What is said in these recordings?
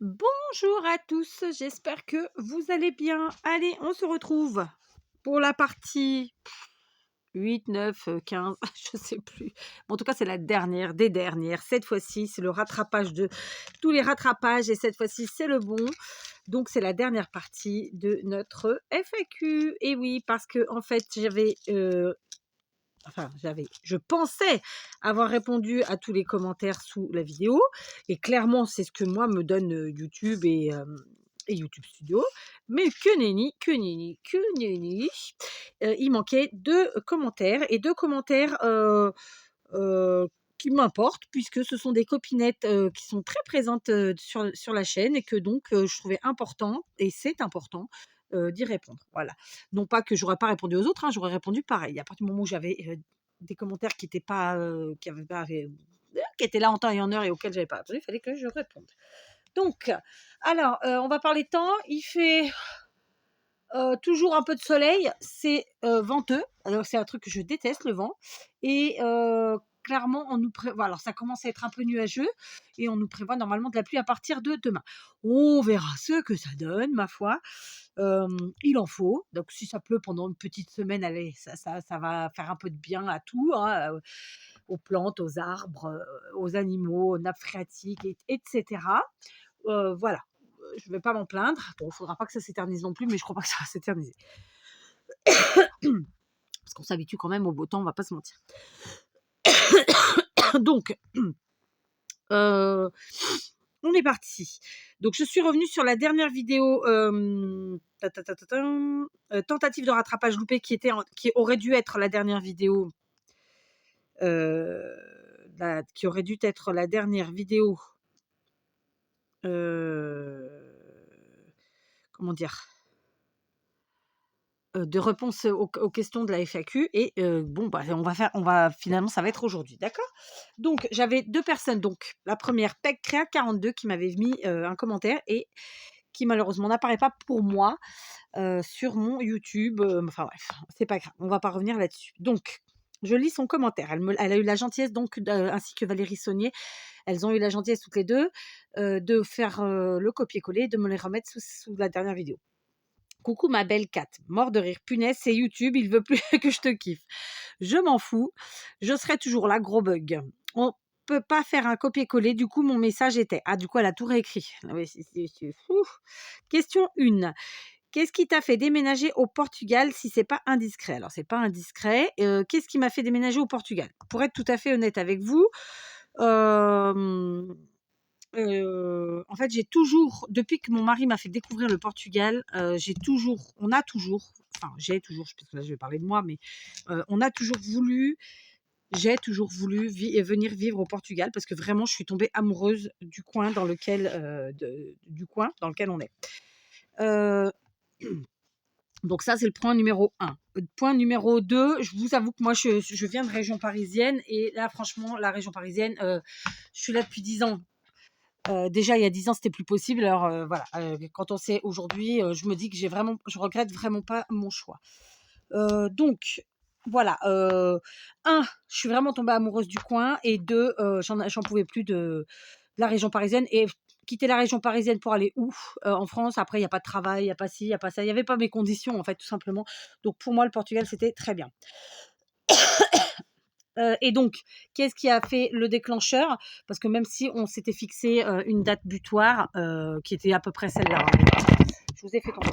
Bonjour à tous, j'espère que vous allez bien. Allez, on se retrouve pour la partie 8, 9, 15, je sais plus. En tout cas, c'est la dernière des dernières. Cette fois-ci, c'est le rattrapage de tous les rattrapages et cette fois-ci, c'est le bon. Donc, c'est la dernière partie de notre FAQ. Et oui, parce que en fait, je pensais avoir répondu à tous les commentaires sous la vidéo et clairement, c'est ce que moi me donne, YouTube et YouTube Studio. Mais que nenni, que nenni, que nenni, il manquait 2 commentaires et 2 commentaires, qui m'importent puisque ce sont des copinettes, qui sont très présentes, sur la chaîne et que donc, je trouvais important et c'est important, d'y répondre. Voilà. Non pas que j'aurais pas répondu aux autres, hein, j'aurais répondu pareil. À partir du moment où j'avais, des commentaires qui étaient pas, qui avaient pas ré qui étaient là en temps et en heure et auxquels j'avais pas répondu, il fallait que je réponde. Donc, alors, on va parler temps. Il fait, toujours un peu de soleil, c'est, venteux. Alors c'est un truc que je déteste, le vent et clairement on nous prévoit alors ça commence à être un peu nuageux et on nous prévoit normalement de la pluie à partir de demain. On verra ce que ça donne, ma foi. Il en faut. Donc si ça pleut pendant une petite semaine, allez, ça va faire un peu de bien à tout, hein, aux plantes, aux arbres, aux animaux, aux nappes phréatiques et voilà, je vais pas m'en plaindre. Bon, il faudra pas que ça s'éternise non plus, mais je crois pas que ça va s'éterniser. Parce qu'on s'habitue quand même au beau temps, on va pas se mentir. Donc, euh, on est parti. Donc, je suis revenue sur la dernière vidéo tentative de rattrapage loupé qui aurait dû être la dernière vidéo. Qui aurait dû être la dernière vidéo. Comment dire, de réponse aux questions de la FAQ et bon, bah, finalement, ça va être aujourd'hui, d'accord? Donc j'avais 2 personnes, donc la première PegCrea42 qui m'avait mis, un commentaire et qui malheureusement n'apparaît pas pour moi, sur mon YouTube, enfin bref, c'est pas grave, on va pas revenir là-dessus. Donc je lis son commentaire. Elle a eu la gentillesse donc ainsi que Valérie Saunier, elles ont eu la gentillesse toutes les 2, de faire, le copier-coller et de me les remettre sous la dernière vidéo. Coucou ma belle Kat, mort de rire, punaise, c'est YouTube, il veut plus que je te kiffe. Je m'en fous, je serai toujours là, gros bug. On peut pas faire un copier-coller, du coup mon message était. Ah, du coup elle a tout réécrit. Ah oui, c'est fou. Question 1. Qu'est-ce qui t'a fait déménager au Portugal si c'est pas indiscret? Alors c'est pas indiscret. Qu'est-ce qui m'a fait déménager au Portugal? Pour être tout à fait honnête avec vous, euh, en fait, j'ai toujours depuis que mon mari m'a fait découvrir le Portugal, j'ai toujours parce que là je vais parler de moi, mais on a toujours voulu j'ai toujours voulu venir vivre au Portugal parce que vraiment je suis tombée amoureuse du coin dans lequel, du coin dans lequel on est. Heu, donc ça, c'est le point numéro 1. Point numéro 2, je vous avoue que moi je viens de région parisienne et là franchement la région parisienne, je suis là depuis 10 ans. Déjà il y a 10 ans, c'était plus possible. Alors, voilà, quand on sait aujourd'hui, je me dis que je regrette vraiment pas mon choix. Donc voilà, 1, je suis vraiment tombée amoureuse du coin et 2, j'en pouvais plus de la région parisienne et quitter la région parisienne pour aller où? En France, après il y a pas de travail, il y a pas ci, il y a pas ça, il y avait pas mes conditions en fait, tout simplement. Donc pour moi, le Portugal, c'était très bien. Et donc, qu'est-ce qui a fait le déclencheur? Parce que même si on s'était fixé une date butoir qui était à peu près celle-là, hein. Je vous ai fait tomber.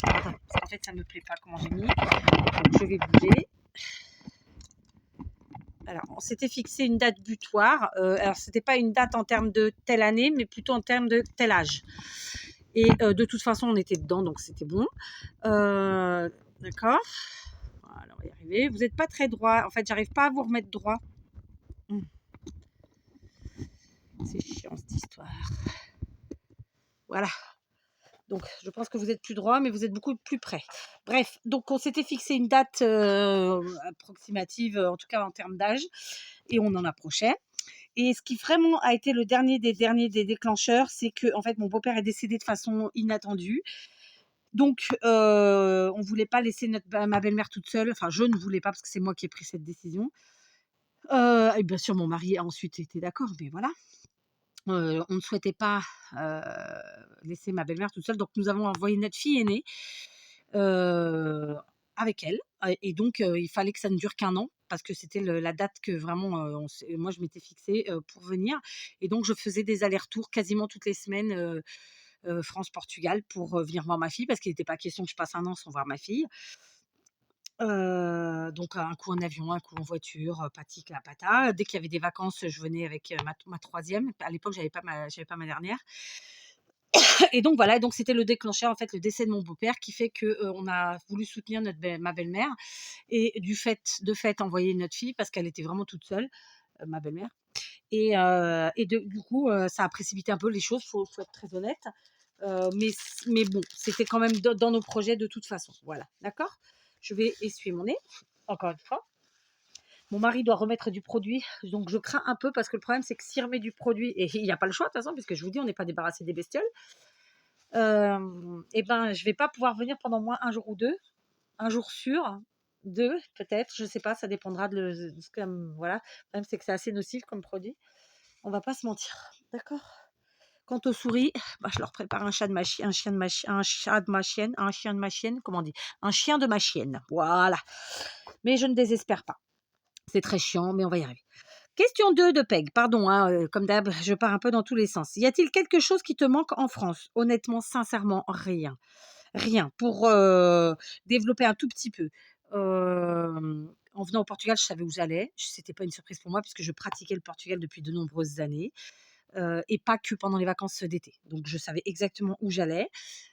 Attends, parce qu'en fait, ça ne me plaît pas comment j'ai mis. Donc, je vais bouger. Alors, on s'était fixé une date butoir. Alors, c'était pas une date en termes de telle année, mais plutôt en termes de tel âge. Et de toute façon, on était dedans, donc c'était bon. D'accord. Voilà, on va y arriver. Vous n'êtes pas très droit. En fait, j'arrive pas à vous remettre droit. C'est chiant cette histoire. Voilà. Donc, je pense que vous êtes plus droit, mais vous êtes beaucoup plus près. Bref, donc on s'était fixé une date approximative, en tout cas en termes d'âge, et on en approchait. Et ce qui vraiment a été le dernier des déclencheurs, c'est que en fait mon beau-père est décédé de façon inattendue. Donc, on voulait pas laisser ma belle-mère toute seule. Enfin, je ne voulais pas parce que c'est moi qui ai pris cette décision. Et bien sûr, mon mari a ensuite été d'accord, mais voilà. On ne souhaitait pas, heu, laisser ma belle-mère toute seule, donc nous avons envoyé notre fille aînée, heu, avec elle, et donc il fallait que ça ne dure qu'1 an parce que c'était la date que vraiment, moi je m'étais fixée, pour venir, et donc je faisais des allers-retours quasiment toutes les semaines, France-Portugal pour, venir voir ma fille parce qu'il n'était pas question que je passe 1 an sans voir ma fille. Donc un coup en avion, un coup en voiture, patati la patata. Dès qu'il y avait des vacances, je venais avec, ma 3e. À l'époque, j'avais pas ma dernière, et donc voilà, donc c'était le déclencheur, en fait, le décès de mon beau-père qui fait que, on a voulu soutenir ma belle-mère, et de fait envoyer notre fille parce qu'elle était vraiment toute seule, ma belle-mère, et du coup, ça a précipité un peu les choses, faut être très honnête, mais bon, c'était quand même dans nos projets de toute façon. Voilà, d'accord? Je vais essuyer mon nez, encore une fois. Mon mari doit remettre du produit, donc je crains un peu parce que le problème, c'est que s'il remet du produit, et il n'y a pas le choix de toute façon, puisque je vous dis, on n'est pas débarrassé des bestioles, et ben, je vais pas pouvoir venir pendant moins un jour ou deux, un jour sûr, deux peut-être, je sais pas, ça dépendra de ce que, voilà. Le problème, c'est que c'est assez nocif comme produit. On va pas se mentir, d'accord? Quant aux souris, bah, je leur prépare un chien de un chat de ma chienne, un chien de ma chienne, comment on dit? Un chien de ma chienne, voilà. Mais je ne désespère pas. C'est très chiant, mais on va y arriver. Question 2 de Peg, pardon, hein, comme d'hab, je pars un peu dans tous les sens. Y a-t-il quelque chose qui te manque en France? Honnêtement, sincèrement, rien. Rien. Pour développer un tout petit peu. En venant au Portugal, je savais où j'allais. C'était pas une surprise pour moi puisque je pratiquais le Portugal depuis de nombreuses années, et pas que pendant les vacances d'été. Donc je savais exactement où j'allais.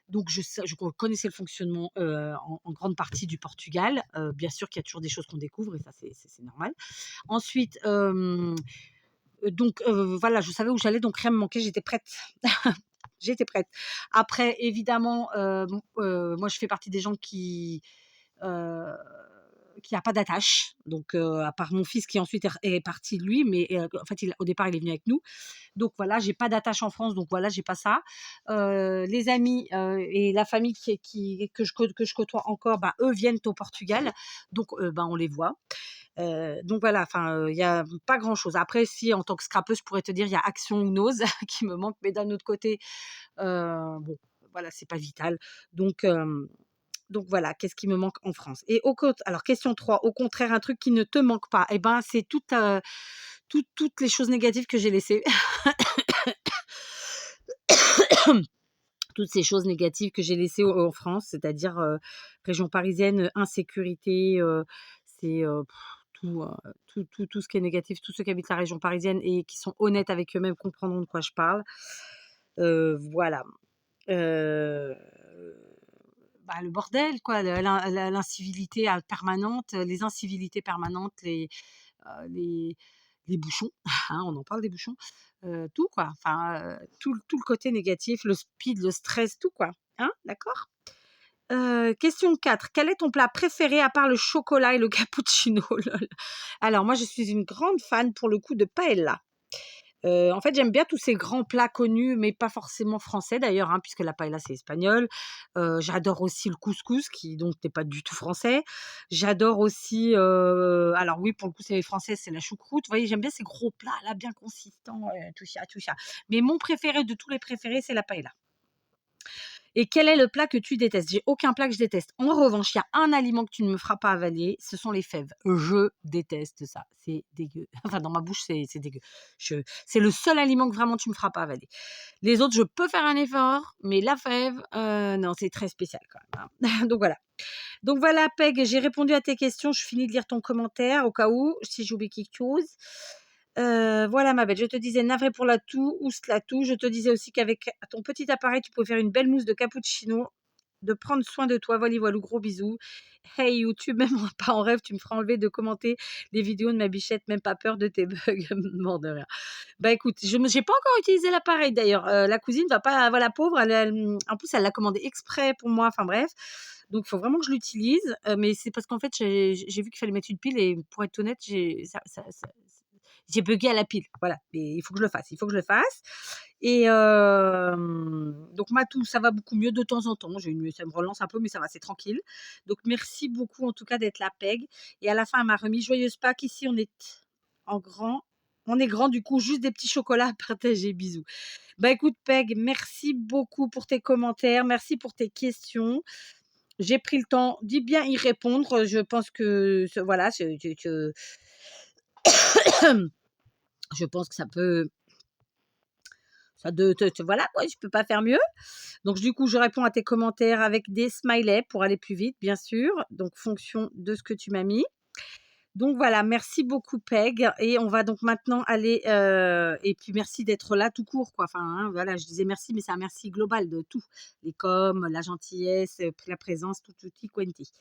Donc je connaissais le fonctionnement, en grande partie du Portugal. Bien sûr qu'il y a toujours des choses qu'on découvre, et ça c'est normal. Ensuite, donc voilà, je savais où j'allais, donc rien me manquait, j'étais prête. J'étais prête. Après évidemment, moi je fais partie des gens heu, qui a pas d'attache, donc à part mon fils qui ensuite est parti lui, mais en fait au départ il est venu avec nous. Donc voilà, j'ai pas d'attache en France, donc voilà, j'ai pas ça. Les amis, et la famille que je côtoie encore, bah, eux viennent au Portugal, donc ben, on les voit. Donc voilà, enfin, il y a pas grand-chose. Après si, en tant que scrappeuse, je pourrais te dire, il y a Action ou Nose qui me manque, mais d'un autre côté, bon, voilà, c'est pas vital. Donc donc voilà, qu'est-ce qui me manque en France? Et alors question 3, au contraire, un truc qui ne te manque pas, et ben, c'est toutes les choses négatives que j'ai laissées. Toutes ces choses négatives que j'ai laissées en France, c'est-à-dire, région parisienne, insécurité, c'est, tout, tout ce qui est négatif. Tous ceux qui habitent la région parisienne et qui sont honnêtes avec eux-mêmes comprendront de quoi je parle. Voilà. Heu, Bah, le bordel quoi, l'incivilité, permanente, les incivilités permanentes, les bouchons, hein, on en parle des bouchons, tout quoi, enfin, tout le côté négatif, le speed, le stress, tout quoi, hein, d'accord? Question 4, quel est ton plat préféré à part le chocolat et le cappuccino? Lol. Alors moi, je suis une grande fan pour le coup de paella. En fait, j'aime bien tous ces grands plats connus, mais pas forcément français d'ailleurs, hein, puisque la paella, c'est espagnol. J'adore aussi le couscous qui donc n'est pas du tout français. J'adore aussi, alors oui, pour le coup, c'est français, c'est la choucroute. Vous voyez, j'aime bien ces gros plats là, bien consistants, tout ça, tout ça. Mais mon préféré de tous les préférés, c'est la paella. Et quel est le plat que tu détestes? J'ai aucun plat que je déteste. En revanche, il y a un aliment que tu ne me feras pas avaler, ce sont les fèves. Je déteste ça, c'est dégueu. Enfin, dans ma bouche, c'est dégueu. C'est le seul aliment que vraiment tu me feras pas avaler. Les autres, je peux faire un effort, mais la fève, non, c'est très spécial quand même, hein. Donc voilà, Peg, j'ai répondu à tes questions. Je finis de lire ton commentaire au cas où, si j'oublie quelque chose. Voilà ma belle, je te disais navrée pour la toux, la toux. Je te disais aussi qu'avec ton petit appareil, tu pouvais faire une belle mousse de cappuccino, de prendre soin de toi. Voilà, voilà, gros bisous. Hey YouTube, même pas en rêve, tu me feras enlever de commenter les vidéos de ma bichette, même pas peur de tes bugs. Mort de rire. Bah écoute, j'ai pas encore utilisé l'appareil d'ailleurs. La cousine va pas, voilà, pauvre, en plus elle l'a commandé exprès pour moi, enfin bref. Donc il faut vraiment que je l'utilise, mais c'est parce qu'en fait j'ai vu qu'il fallait mettre une pile, et pour être honnête, j'ai buggé à la pile, voilà. Mais il faut que je le fasse, il faut que je le fasse. Et donc Matou, ça va beaucoup mieux de temps en temps. Ça me relance un peu, mais ça va, c'est tranquille. Donc merci beaucoup en tout cas d'être là, Peg. Et à la fin, elle m'a remis joyeuse Pâques. Ici, on est en grand. On est grand, du coup, juste des petits chocolats à partager. Bisous. Bah écoute, Peg, merci beaucoup pour tes commentaires, merci pour tes questions. J'ai pris le temps d'y bien y répondre. Je pense que voilà, je pense que ça peut, voilà quoi, je peux pas faire mieux. Donc du coup, je réponds à tes commentaires avec des smileys pour aller plus vite, bien sûr. Donc fonction de ce que tu m'as mis. Donc voilà, merci beaucoup Peg et on va donc maintenant aller et puis merci d'être là tout court quoi. Enfin hein, voilà, je disais merci mais c'est un merci global de tout. Les coms, la gentillesse, la présence, tout tutti quanti.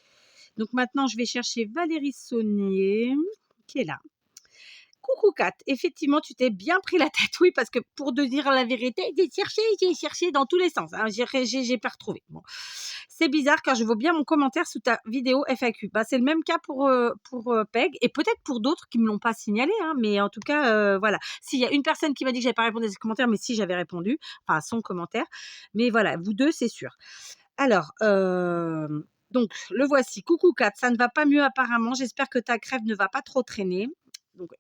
Donc maintenant, je vais chercher Valérie Saunier qui est là. Coucou Kat, effectivement, tu t'es bien pris la tête, oui, parce que pour te dire la vérité, j'ai cherché dans tous les sens, hein, j'ai pas retrouvé. Bon. C'est bizarre car je vois bien mon commentaire sous ta vidéo FAQ. Bah, c'est le même cas pour Peg et peut-être pour d'autres qui me l'ont pas signalé, hein, mais en tout cas, voilà. S'il y a une personne qui m'a dit que j'avais pas répondu à ses commentaires, mais si j'avais répondu, enfin à son commentaire, mais voilà, vous deux, c'est sûr. Alors, donc le voici. Coucou Kat, ça ne va pas mieux apparemment. J'espère que ta crève ne va pas trop traîner. Donc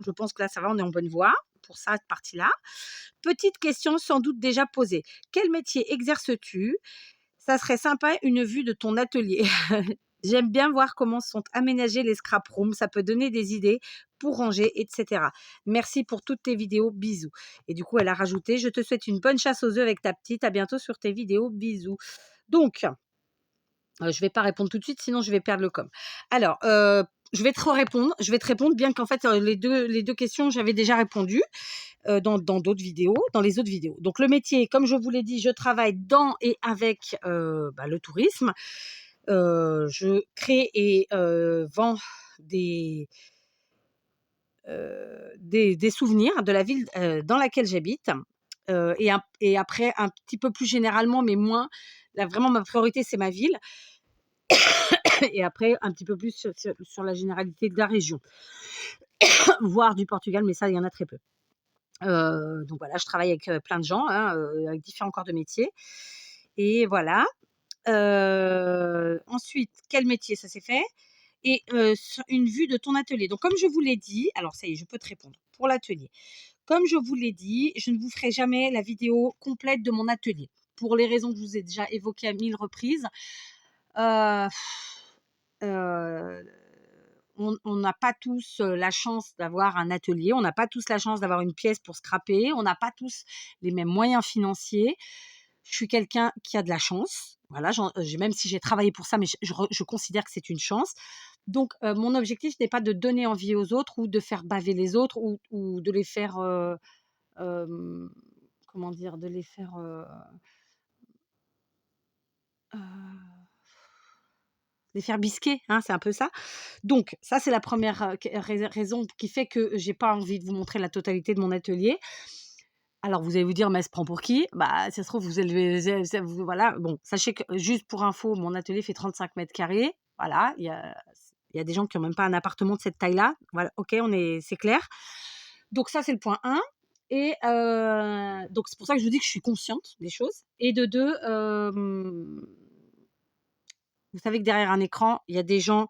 je pense que là, ça va, on est en bonne voie pour cette partie-là. Petite question sans doute déjà posée. Quel métier exerces-tu? Ça serait sympa une vue de ton atelier. J'aime bien voir comment sont aménagés les scrap rooms. Ça peut donner des idées pour ranger, etc. Merci pour toutes tes vidéos. Bisous. Et du coup, elle a rajouté, je te souhaite une bonne chasse aux œufs avec ta petite. À bientôt sur tes vidéos. Bisous. Donc, je ne vais pas répondre tout de suite, sinon je vais perdre le com. Alors, je vais te répondre. Je vais te répondre, bien qu'en fait, les deux questions, j'avais déjà répondu dans d'autres vidéos, dans les autres vidéos. Donc, le métier, comme je vous l'ai dit, je travaille dans et avec le tourisme. Je crée et vends des souvenirs de la ville dans laquelle j'habite. Et après, un petit peu plus généralement, mais moins, là, vraiment, ma priorité, c'est ma ville. Et après, un petit peu plus sur la généralité de la région, voire du Portugal, mais ça, il y en a très peu. Donc voilà, je travaille avec plein de gens, hein, avec différents corps de métier. Et voilà. Ensuite, quel métier ça s'est fait? Et une vue de ton atelier. Donc, comme je vous l'ai dit, alors ça y est, je peux te répondre pour l'atelier. Comme je vous l'ai dit, je ne vous ferai jamais la vidéo complète de mon atelier pour les raisons que je vous ai déjà évoquées à 1000 reprises. Euh, euh, on n'a pas tous la chance d'avoir un atelier, on n'a pas tous la chance d'avoir une pièce pour scraper, on n'a pas tous les mêmes moyens financiers. Je suis quelqu'un qui a de la chance. Voilà, même si j'ai travaillé pour ça, mais je considère que c'est une chance. Donc, mon objectif n'est pas de donner envie aux autres ou de faire baver les autres ou de les faire, comment dire, de les faire, les faire bisquer, hein, c'est un peu ça. Donc, ça, c'est la première raison qui fait que j'ai pas envie de vous montrer la totalité de mon atelier. Alors, vous allez vous dire, mais elle se prend pour qui? Bah, ça se trouve, vous élevez, voilà. Bon, sachez que, juste pour info, mon atelier fait 35 mètres carrés. Voilà, il y a des gens qui n'ont même pas un appartement de cette taille-là. Voilà, ok, c'est clair. Donc, ça, c'est le point 1. Et donc, c'est pour ça que je vous dis que je suis consciente des choses. Et de deux, vous savez que derrière un écran, il y a des gens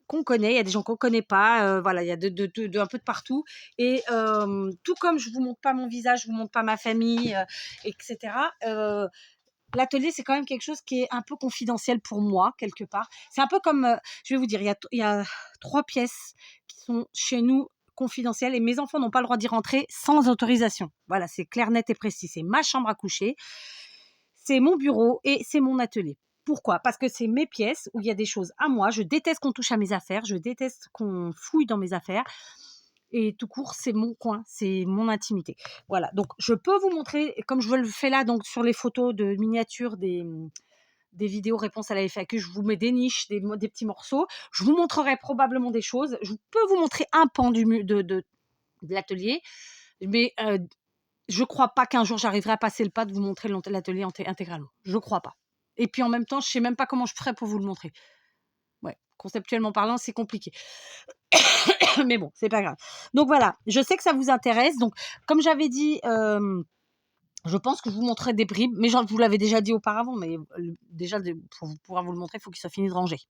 qu'on connaît, il y a des gens qu'on connaît pas, voilà, il y a un peu de partout. Et tout comme je vous montre pas mon visage, je vous montre pas ma famille, etc. L'atelier, c'est quand même quelque chose qui est un peu confidentiel pour moi, quelque part. C'est un peu comme, je vais vous dire, il y a 3 pièces qui sont chez nous confidentielles et mes enfants n'ont pas le droit d'y rentrer sans autorisation. Voilà, c'est clair, net et précis. C'est ma chambre à coucher, c'est mon bureau et c'est mon atelier. Pourquoi? Parce que c'est mes pièces où il y a des choses à moi. Je déteste qu'on touche à mes affaires. Je déteste qu'on fouille dans mes affaires. Et tout court, c'est mon coin, c'est mon intimité. Voilà, donc je peux vous montrer, comme je le fais là, donc sur les photos de miniatures des vidéos réponses à la FAQ, je vous mets des niches, des petits morceaux. Je vous montrerai probablement des choses. Je peux vous montrer un pan de l'atelier, mais je crois pas qu'un jour j'arriverai à passer le pas de vous montrer l'atelier intégralement. Je crois pas. Et puis en même temps, je sais même pas comment je ferais pour vous le montrer. Ouais, conceptuellement parlant, c'est compliqué. Mais bon, c'est pas grave. Donc voilà, je sais que ça vous intéresse. Donc, comme j'avais dit, je pense que je vous montrerai des bribes, mais vous l'avez déjà dit auparavant, mais déjà, pour pouvoir vous le montrer, il faut qu'il soit fini de ranger.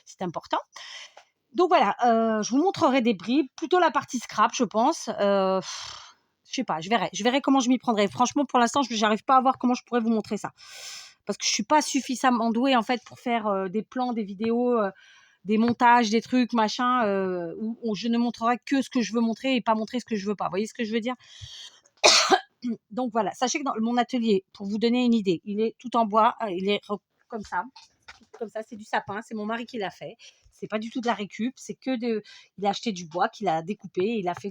C'est important. Donc voilà, je vous montrerai des bribes, plutôt la partie scrap, je pense. Je sais pas, je verrai comment je m'y prendrai. Franchement, pour l'instant, je n'arrive pas à voir comment je pourrais vous montrer ça. Parce que je suis pas suffisamment douée, en fait, pour faire des plans, des vidéos, des montages, des trucs, machin, où je ne montrerai que ce que je veux montrer et pas montrer ce que je veux pas. Vous voyez ce que je veux dire? Donc voilà, sachez que dans mon atelier, pour vous donner une idée, il est tout en bois, il est comme ça, c'est du sapin, c'est mon mari qui l'a fait. C'est pas du tout de la récup, c'est que il a acheté du bois qu'il a découpé, il a fait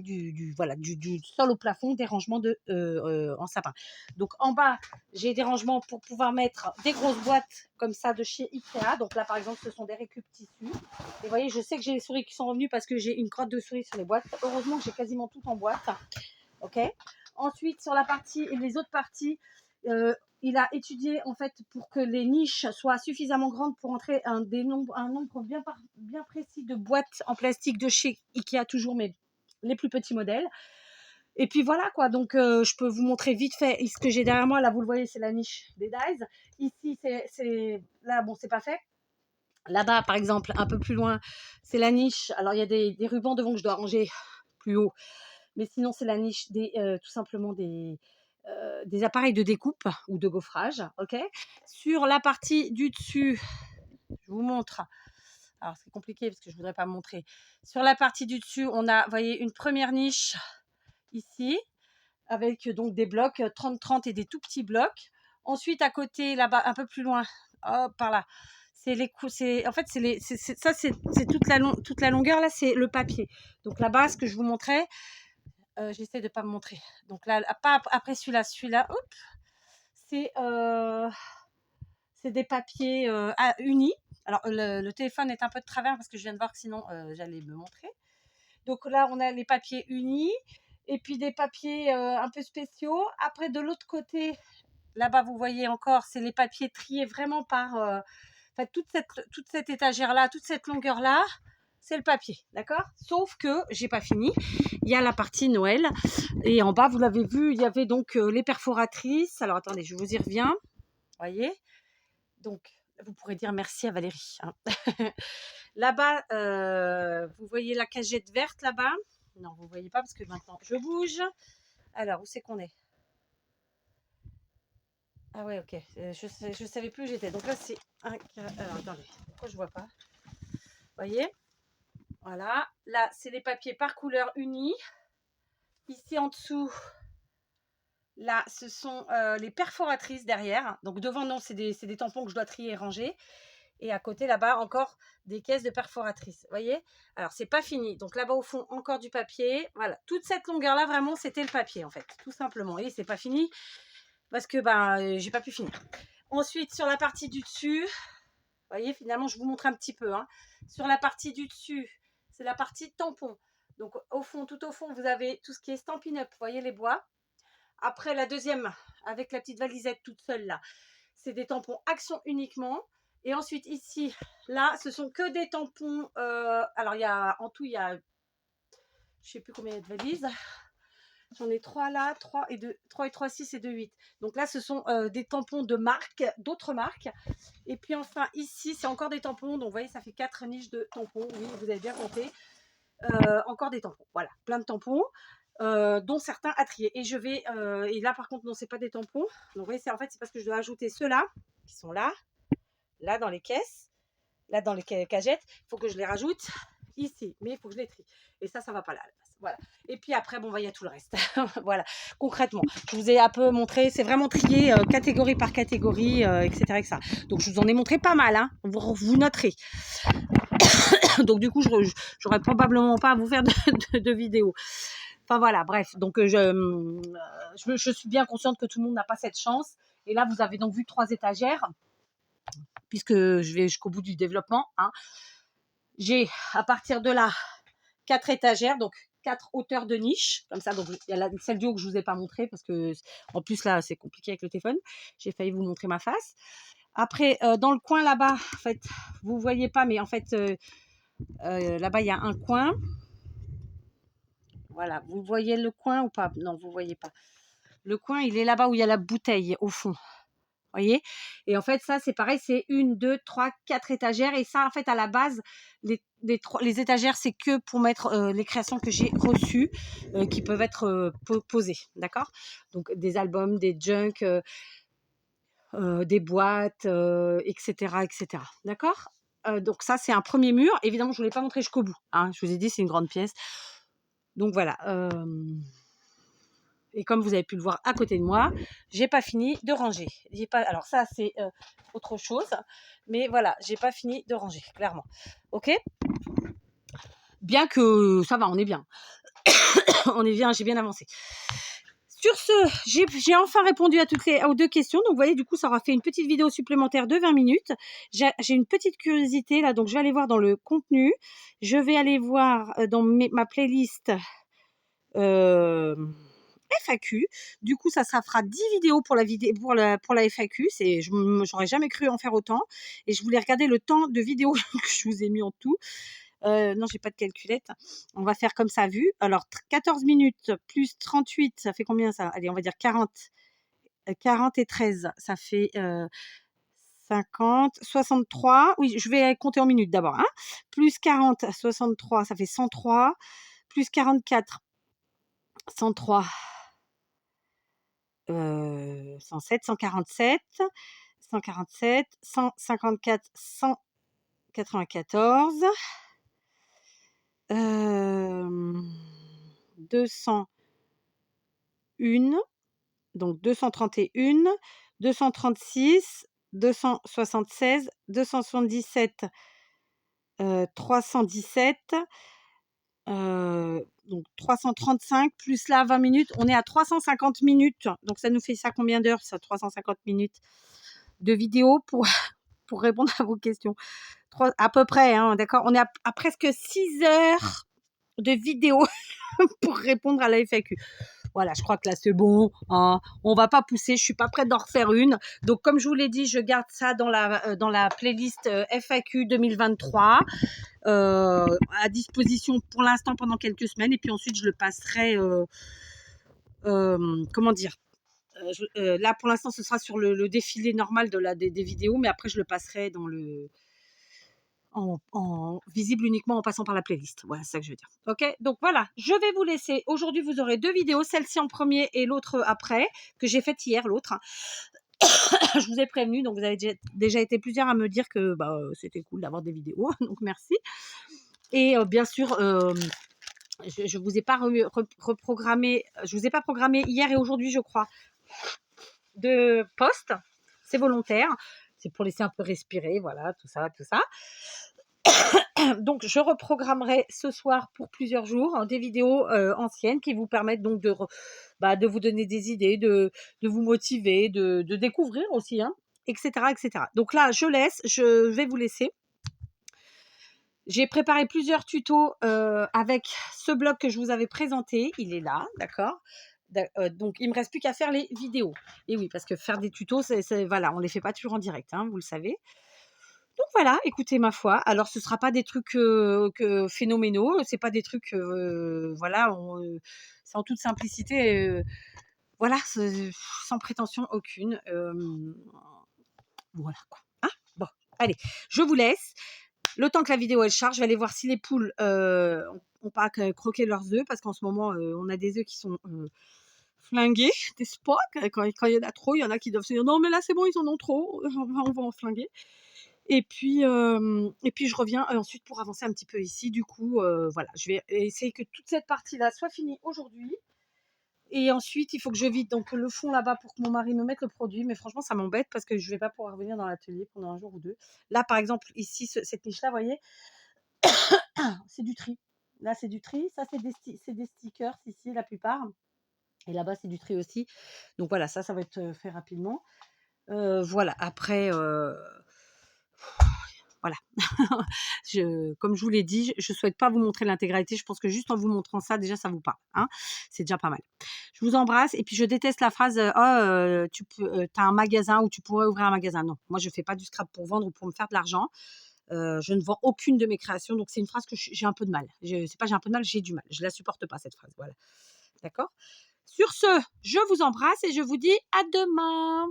voilà, du sol au plafond, des rangements en sapin. Donc en bas, j'ai des rangements pour pouvoir mettre des grosses boîtes comme ça de chez Ikea. Donc là, par exemple, ce sont des récup tissus. Et vous voyez, je sais que j'ai les souris qui sont revenues parce que j'ai une crotte de souris sur les boîtes. Heureusement que j'ai quasiment tout en boîte. Ok. Ensuite, sur la partie et les autres parties, il a étudié en fait pour que les niches soient suffisamment grandes pour entrer un nombre bien précis de boîtes en plastique de chez Ikea, toujours, mais les plus petits modèles. Et puis voilà quoi, donc je peux vous montrer vite fait ce que j'ai derrière moi. Là, vous le voyez, c'est la niche des dies. Ici, là, bon, c'est pas fait. Là-bas, par exemple, un peu plus loin, c'est la niche. Alors, il y a des rubans devant que je dois ranger plus haut. Mais sinon, c'est la niche tout simplement des appareils de découpe ou de gaufrage. Ok. Sur la partie du dessus, je vous montre. Alors, c'est compliqué parce que je ne voudrais pas me montrer. Sur la partie du dessus, on a, vous voyez, une première niche ici, avec donc des blocs 30-30 et des tout petits blocs. Ensuite, à côté, là-bas, un peu plus loin, hop, par là, c'est les coups, en fait, c'est toute la longueur, là, c'est le papier. Donc là-bas, ce que je vous montrais, j'essaie de ne pas me montrer. Donc là, pas après celui-là, hop, c'est des papiers unis. Alors, le téléphone est un peu de travers parce que je viens de voir que sinon, j'allais me montrer. Donc là, on a les papiers unis et puis des papiers un peu spéciaux. Après, de l'autre côté, là-bas, vous voyez encore, c'est les papiers triés vraiment par... toute cette étagère-là, toute cette longueur-là, c'est le papier, d'accord? Sauf que j'ai pas fini. Il y a la partie Noël. Et en bas, vous l'avez vu, il y avait donc les perforatrices. Alors, attendez, je vous y reviens. Voyez? Donc, vous pourrez dire merci à Valérie. Hein. Là-bas, vous voyez la cagette verte là-bas? Non, vous ne voyez pas parce que maintenant, je bouge. Alors, où c'est qu'on est? Ah ouais, ok. Je savais plus où j'étais. Donc là, c'est un... Alors, attendez. Pourquoi je vois pas? Voyez? Voilà. Là, c'est les papiers par couleur unis. Ici, en dessous, là, ce sont les perforatrices derrière. Donc, devant, non, c'est des tampons que je dois trier et ranger. Et à côté, là-bas, encore des caisses de perforatrices. Vous voyez? Alors, c'est pas fini. Donc, là-bas, au fond, encore du papier. Voilà. Toute cette longueur-là, vraiment, c'était le papier, en fait. Tout simplement. Et c'est pas fini parce que, j'ai pas pu finir. Ensuite, sur la partie du dessus, vous voyez, finalement, je vous montre un petit peu. Hein. Sur la partie du dessus, c'est la partie tampon. Donc, au fond, tout au fond, vous avez tout ce qui est Stampin' Up. Vous voyez les bois. Après, la deuxième, avec la petite valisette toute seule, là, c'est des tampons Action uniquement. Et ensuite, ici, là, ce sont que des tampons. Alors, en tout, il y a, je ne sais plus combien il y a de valises. J'en ai 3 là, 3 et 2, 3 et 3, 6 et 2, 8. Donc là, ce sont des tampons de marque, d'autres marques. Et puis enfin, ici, c'est encore des tampons. Donc, vous voyez, ça fait 4 niches de tampons. Oui, vous avez bien compté. Encore des tampons. Voilà, plein de tampons. Dont certains à trier. Et et là, par contre, non, c'est pas des tampons. Donc, vous voyez, en fait, c'est parce que je dois ajouter ceux-là, qui sont là dans les caisses, là dans les cagettes. Il faut que je les rajoute ici, mais il faut que je les trie. Et ça va pas là. Voilà. Et puis après, bon, il y a tout le reste. Voilà, concrètement. Je vous ai un peu montré, c'est vraiment trié catégorie par catégorie, etc., etc. Donc, je vous en ai montré pas mal. Hein. Vous noterez. Donc, du coup, j'aurais probablement pas à vous faire de vidéos. Enfin voilà, bref. Donc je suis bien consciente que tout le monde n'a pas cette chance. Et là, vous avez donc vu 3 étagères, puisque je vais jusqu'au bout du développement. Hein. J'ai à partir de là 4 étagères, donc 4 hauteurs de niche, comme ça. Donc il y a celle du haut que je vous ai pas montré parce que en plus là c'est compliqué avec le téléphone. J'ai failli vous montrer ma face. Après dans le coin là-bas, en fait, vous voyez pas, mais en fait là-bas il y a un coin. Voilà, vous voyez le coin ou pas? Non, vous voyez pas. Le coin, il est là-bas où il y a la bouteille, au fond. voyez? Et en fait, ça, c'est pareil, c'est 1, 2, 3, 4 étagères. Et ça, en fait, à la base, les étagères, c'est que pour mettre les créations que j'ai reçues, qui peuvent être posées, d'accord? Donc, des albums, des junk, des boîtes, etc., etc. D'accord? Donc ça, c'est un premier mur. Évidemment, je ne vous l'ai pas montré jusqu'au bout, hein. Je vous ai dit, c'est une grande pièce. Donc voilà. Et comme vous avez pu le voir à côté de moi, j'ai pas fini de ranger. J'ai pas. Alors ça, c'est autre chose. Mais voilà, j'ai pas fini de ranger, clairement. Ok? Bien que ça va, on est bien. On est bien, j'ai bien avancé. Sur ce, j'ai enfin répondu à aux 2 questions. Donc, vous voyez, du coup, ça aura fait une petite vidéo supplémentaire de 20 minutes. J'ai une petite curiosité là, donc je vais aller voir dans le contenu. Je vais aller voir dans ma playlist FAQ. Du coup, ça fera 10 vidéos pour la FAQ. J'aurais jamais cru en faire autant. Et je voulais regarder le temps de vidéo que je vous ai mis en tout. Non, j'ai pas de calculette. On va faire comme ça vu. Alors, 14 minutes plus 38, ça fait combien ça? Allez, on va dire 40. 40 et 13, ça fait 50, 63. Oui, je vais compter en minutes d'abord, hein. Plus 40, 63, ça fait 103. Plus 44, 103, 107, 147, 147, 154, 194. 201, donc 231, 236, 276, 277, 317, donc 335 plus là 20 minutes, on est à 350 minutes. Donc ça nous fait ça combien d'heures, ça? 350 minutes de vidéo pour pour répondre à vos questions. À peu près, hein, d'accord? On est à presque 6 heures de vidéo pour répondre à la FAQ. Voilà, je crois que là, c'est bon, hein. On va pas pousser. Je suis pas prête d'en refaire une. Donc, comme je vous l'ai dit, je garde ça dans la playlist FAQ 2023 à disposition pour l'instant pendant quelques semaines. Et puis ensuite, je le passerai, comment dire, là, pour l'instant, ce sera sur le défilé normal des vidéos, mais après, je le passerai en visible uniquement en passant par la playlist. Voilà, c'est ça que je veux dire. Ok, donc voilà, je vais vous laisser. Aujourd'hui, vous aurez 2 vidéos, celle-ci en premier et l'autre après, que j'ai faite hier, l'autre. Je vous ai prévenu, donc vous avez déjà été plusieurs à me dire que c'était cool d'avoir des vidéos, donc merci. Et bien sûr, je vous ai pas reprogrammé, je vous ai pas programmé hier et aujourd'hui, je crois, de post. C'est volontaire. C'est pour laisser un peu respirer, voilà, tout ça, tout ça. Donc, je reprogrammerai ce soir pour plusieurs jours des vidéos anciennes qui vous permettent donc de vous donner des idées, de vous motiver, de découvrir aussi, hein, etc., etc. Donc là, je vais vous laisser. J'ai préparé plusieurs tutos avec ce blog que je vous avais présenté. Il est là, d'accord? Donc, il me reste plus qu'à faire les vidéos. Et oui, parce que faire des tutos, voilà, on les fait pas toujours en direct, hein, vous le savez. Donc voilà, écoutez, ma foi, alors ce sera pas des trucs phénoménaux, c'est pas des trucs, voilà, c'est en toute simplicité, voilà, sans prétention aucune. Voilà quoi. Hein, bon, allez, je vous laisse. Le temps que la vidéo elle charge, je vais aller voir si les poules ont pas croqué leurs œufs, parce qu'en ce moment, on a des œufs qui sont flingués, n'est-ce pas? Quand il y en a trop, il y en a qui doivent se dire non, mais là c'est bon, ils en ont trop, on va en flinguer. Et puis je reviens ensuite pour avancer un petit peu ici. Du coup, voilà, je vais essayer que toute cette partie-là soit finie aujourd'hui. Et ensuite, il faut que je vide donc le fond là-bas pour que mon mari me mette le produit. Mais franchement, ça m'embête parce que je vais pas pouvoir revenir dans l'atelier pendant un jour ou deux. Là, par exemple, ici, cette niche-là, vous voyez, c'est du tri. Là, c'est du tri. Ça, c'est des stickers ici, la plupart. Et là-bas, c'est du tri aussi. Donc voilà, ça va être fait rapidement. Voilà, après... Voilà. Comme je vous l'ai dit, je ne souhaite pas vous montrer l'intégralité. Je pense que juste en vous montrant ça, déjà, ça vous parle, hein. C'est déjà pas mal. Je vous embrasse. Et puis, je déteste la phrase tu as un magasin ou tu pourrais ouvrir un magasin. Non, moi, je ne fais pas du scrap pour vendre ou pour me faire de l'argent. Je ne vends aucune de mes créations. Donc, c'est une phrase que j'ai un peu de mal. C'est pas j'ai un peu de mal, j'ai du mal. Je ne la supporte pas, cette phrase. Voilà. D'accord? Sur ce, je vous embrasse et je vous dis à demain.